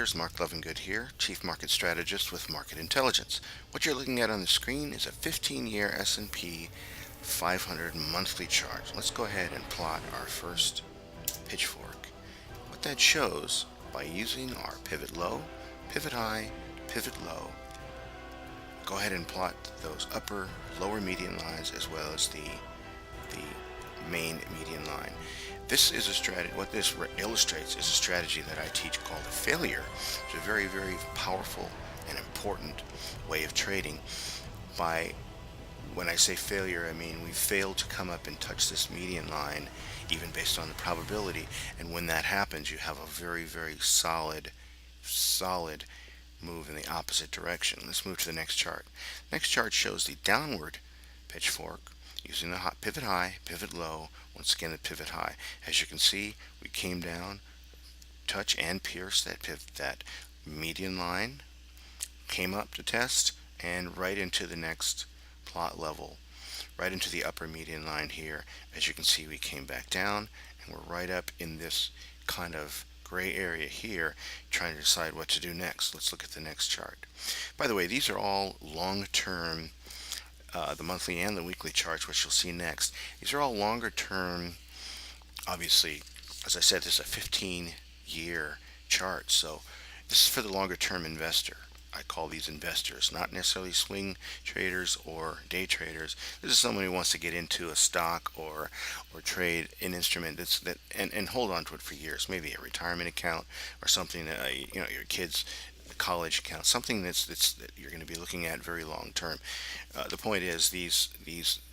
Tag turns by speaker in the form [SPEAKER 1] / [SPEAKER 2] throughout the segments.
[SPEAKER 1] traders, Mark Lovingood here, Chief Market Strategist with Market Intelligence. What you're looking at on the screen is a 15-year S&P 500 monthly chart. Let's go ahead and plot our first pitchfork. What that shows, by using our pivot low, pivot high, pivot low, go ahead and plot those upper, lower median lines as well as the main median line. This is a strategy. What this illustrates is a strategy that I teach called a failure. It's a very, very powerful and important way of trading. When I say failure, I mean we failed to come up and touch this median line, even based on the probability. And when that happens, you have a very, very solid move in the opposite direction. Let's move to the next chart. Next chart shows the downward pitchfork using the pivot high, pivot low, once again the pivot high. As you can see, we came down, touch and pierce that median line, came up to test, and right into the next plot level, right into the upper median line here. As you can see, we came back down, and we're right up in this kind of gray area here, trying to decide what to do next. Let's look at the next chart. By the way, these are all long-term, the monthly and the weekly charts, which you'll see next. These are all longer term. Obviously, as I said, this is a 15-year chart, so this is for the longer term investor. I call these investors, not necessarily swing traders or day traders. This is someone who wants to get into a stock or trade an instrument and hold on to it for years, maybe a retirement account or something that your kids' college account, something that you're going to be looking at very long term. The point is these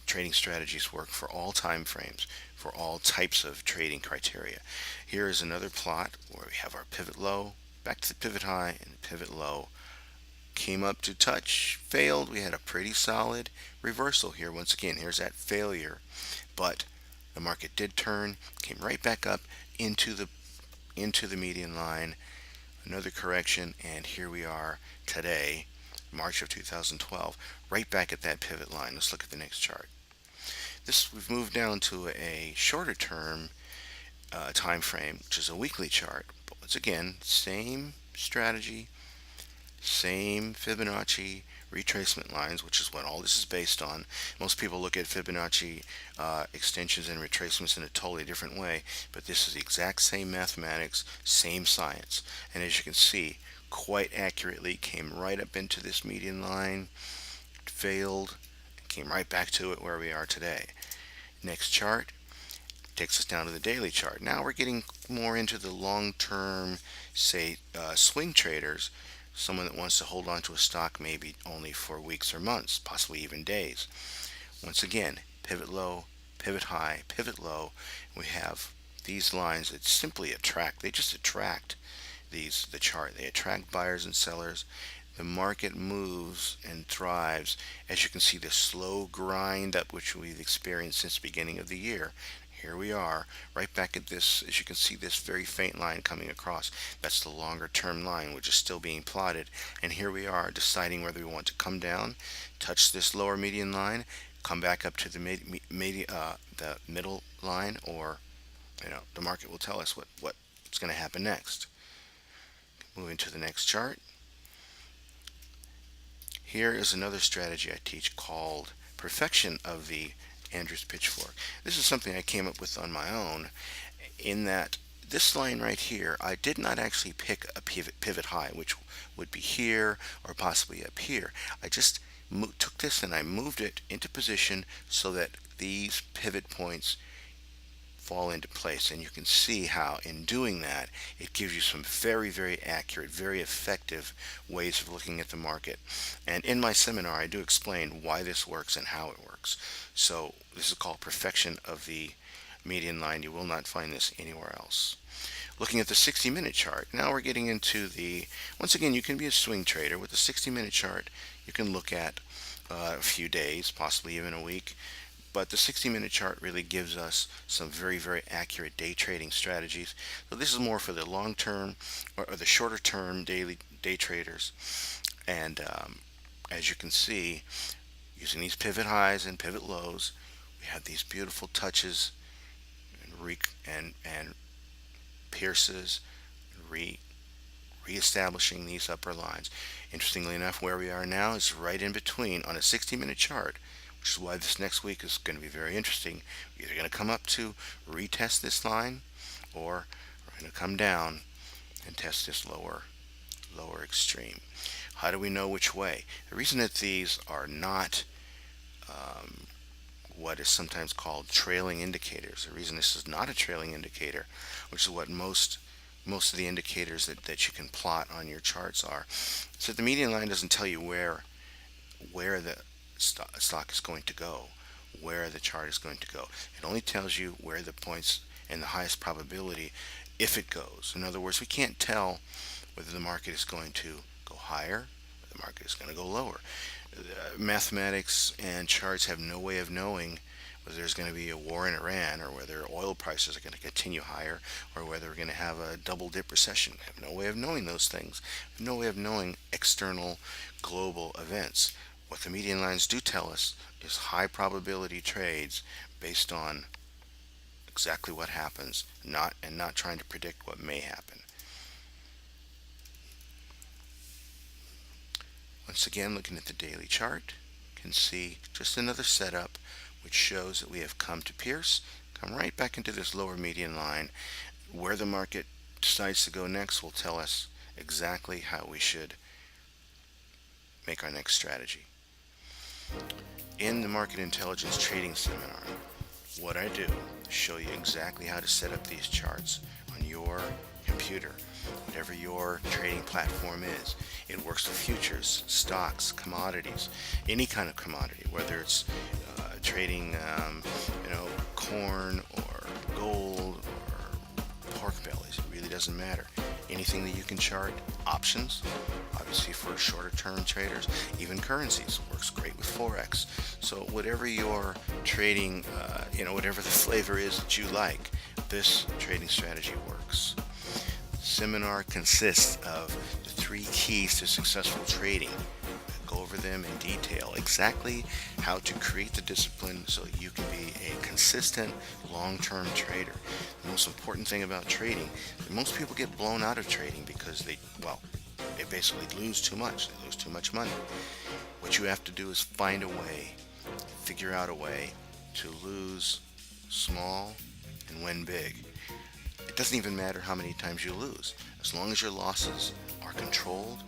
[SPEAKER 1] trading strategies work for all time frames, for all types of trading criteria. Here is another plot where we have our pivot low, back to the pivot high, and the pivot low. Came up to touch, failed. We had a pretty solid reversal here. Once again, here's that failure, but the market did turn, came right back up into the median line. Another correction, and here we are today, March of 2012, right back at that pivot line. Let's look at the next chart. We've moved down to a shorter term time frame, which is a weekly chart. But once again, same strategy, same Fibonacci retracement lines, which is what all this is based on. Most people look at Fibonacci extensions and retracements in a totally different way, but this is the exact same mathematics, same science. And as you can see, quite accurately came right up into this median line, failed, came right back to it where we are today. Next chart takes us down to the daily chart. Now we're getting more into the long-term, say, swing traders, someone that wants to hold on to a stock maybe only for weeks or months, possibly even days. Once again, pivot low, pivot high, pivot low. We have these lines that simply attract. They just attract the chart. They attract buyers and sellers. The market moves and thrives. As you can see, the slow grind up which we've experienced since the beginning of the year. Here we are, right back at this. As you can see, this very faint line coming across. That's the longer term line, which is still being plotted. And here we are deciding whether we want to come down, touch this lower median line, come back up to the the middle line, or the market will tell us what's going to happen next. Moving to the next chart. Here is another strategy I teach called perfection of the Andrews pitchfork. This is something I came up with on my own, in that this line right here, I did not actually pick a pivot high, which would be here or possibly up here. I just took this and I moved it into position so that these pivot points fall into place, and you can see how in doing that it gives you some very, very accurate, very effective ways of looking at the market. And in my seminar I do explain why this works and how it works. So this is called perfection of the median line. You will not find this anywhere else. Looking at the 60-minute chart, now we're getting into once again, you can be a swing trader. With the 60-minute chart you can look at a few days, possibly even a week. But the 60-minute chart really gives us some very, very accurate day trading strategies. So this is more for the long term or the shorter term day traders. And as you can see, using these pivot highs and pivot lows, we have these beautiful touches and pierces, reestablishing these upper lines. Interestingly enough, where we are now is right in between on a 60-minute chart, which is why this next week is going to be very interesting. We're either going to come up to retest this line, or we're going to come down and test this lower extreme. How do we know which way? The reason that these are not what is sometimes called trailing indicators, the reason this is not a trailing indicator, which is what most of the indicators that you can plot on your charts are, so the median line doesn't tell you where the stock is going to go, where the chart is going to go. It only tells you where the points and the highest probability if it goes. In other words, we can't tell whether the market is going to go higher or the market is going to go lower. Mathematics and charts have no way of knowing whether there's going to be a war in Iran, or whether oil prices are going to continue higher, or whether we're going to have a double dip recession. We have no way of knowing those things. We have no way of knowing external global events. What the median lines do tell us is high probability trades based on exactly what happens, not trying to predict what may happen. Once again, looking at the daily chart, you can see just another setup which shows that we have come to pierce, come right back into this lower median line. Where the market decides to go next will tell us exactly how we should make our next strategy. In the Market Intelligence Trading Seminar, what I do is show you exactly how to set up these charts on your computer, whatever your trading platform is. It works with futures, stocks, commodities, any kind of commodity, whether it's trading corn or gold or pork bellies. It really doesn't matter. Anything that you can chart. Options, obviously for shorter term traders. Even currencies, works great with Forex. So whatever your trading, whatever the flavor is that you like, this trading strategy works. The seminar consists of the 3 keys to successful trading. Go over them in detail, exactly how to create the discipline so that you can be a consistent long-term trader. The most important thing about trading, most people get blown out of trading because they basically lose too much. They lose too much money. What you have to do is find a way, figure out a way to lose small and win big. It doesn't even matter how many times you lose, as long as your losses are controlled.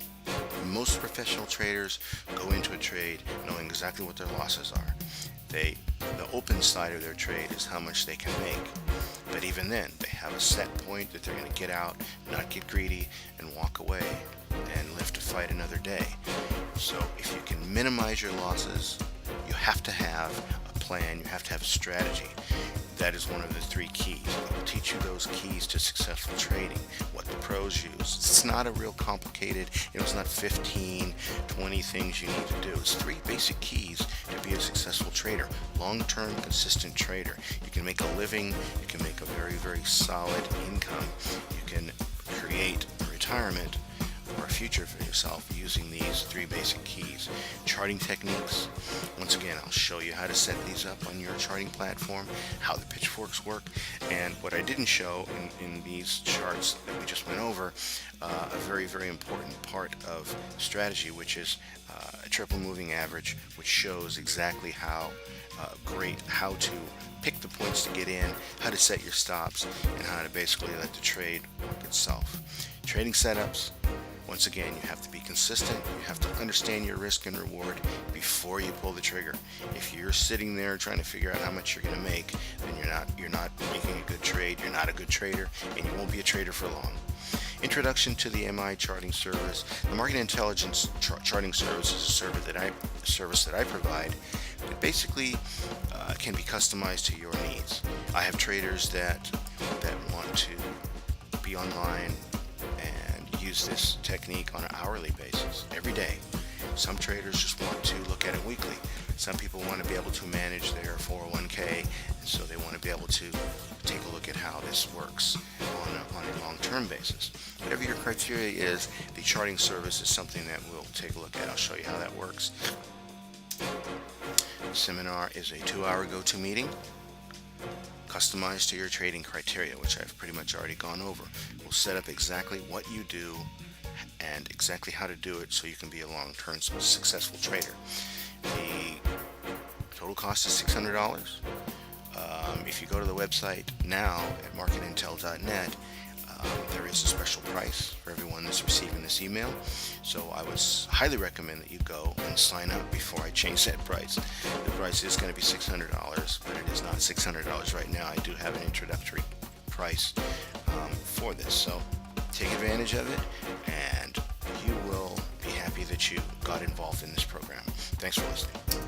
[SPEAKER 1] Most professional traders go into a trade knowing exactly what their losses are. The open side of their trade is how much they can make. But even then, they have a set point that they're going to get out, not get greedy, and walk away and live to fight another day. So if you can minimize your losses, you have to have a plan, you have to have a strategy. That is one of the 3 keys. I will teach you those keys to successful trading, what the pros use. It's not a real complicated, it's not 15, 20 things you need to do. It's 3 basic keys to be a successful trader, long-term, consistent trader. You can make a living, you can make a very, very solid income. You can create a retirement or a future for yourself using these 3 basic keys. Charting techniques. Once again, I'll show you how to set these up on your charting platform, how the pitchforks work, and what I didn't show in these charts that we just went over, a very, very important part of strategy, which is a triple moving average, which shows exactly how to pick the points to get in, how to set your stops, and how to basically let the trade work itself. Trading setups. Once again, you have to be consistent. You have to understand your risk and reward before you pull the trigger. If you're sitting there trying to figure out how much you're going to make, then you're not making a good trade. You're not a good trader, and you won't be a trader for long. Introduction to the MI charting service. The Market Intelligence Charting Service is a service that I provide that basically can be customized to your needs. I have traders that want to be online and use this technique on an hourly basis every day. Some traders just want to look at it weekly. Some people want to be able to manage their 401k, and so they want to be able to take a look at how this works on a long-term basis. Whatever your criteria is, the charting service is something that we'll take a look at. I'll show you how that works. The seminar is a 2-hour go-to meeting customized to your trading criteria, which I've pretty much already gone over. We'll set up exactly what you do, and exactly how to do it so you can be a long-term successful trader. The total cost is $600. If you go to the website now at marketintel.net, there is a special price for everyone that's receiving this email. So I would highly recommend that you go and sign up before I change that price. The price is going to be $600, but it is not $600 right now. I do have an introductory price for this. So take advantage of it, and you will be happy that you got involved in this program. Thanks for listening.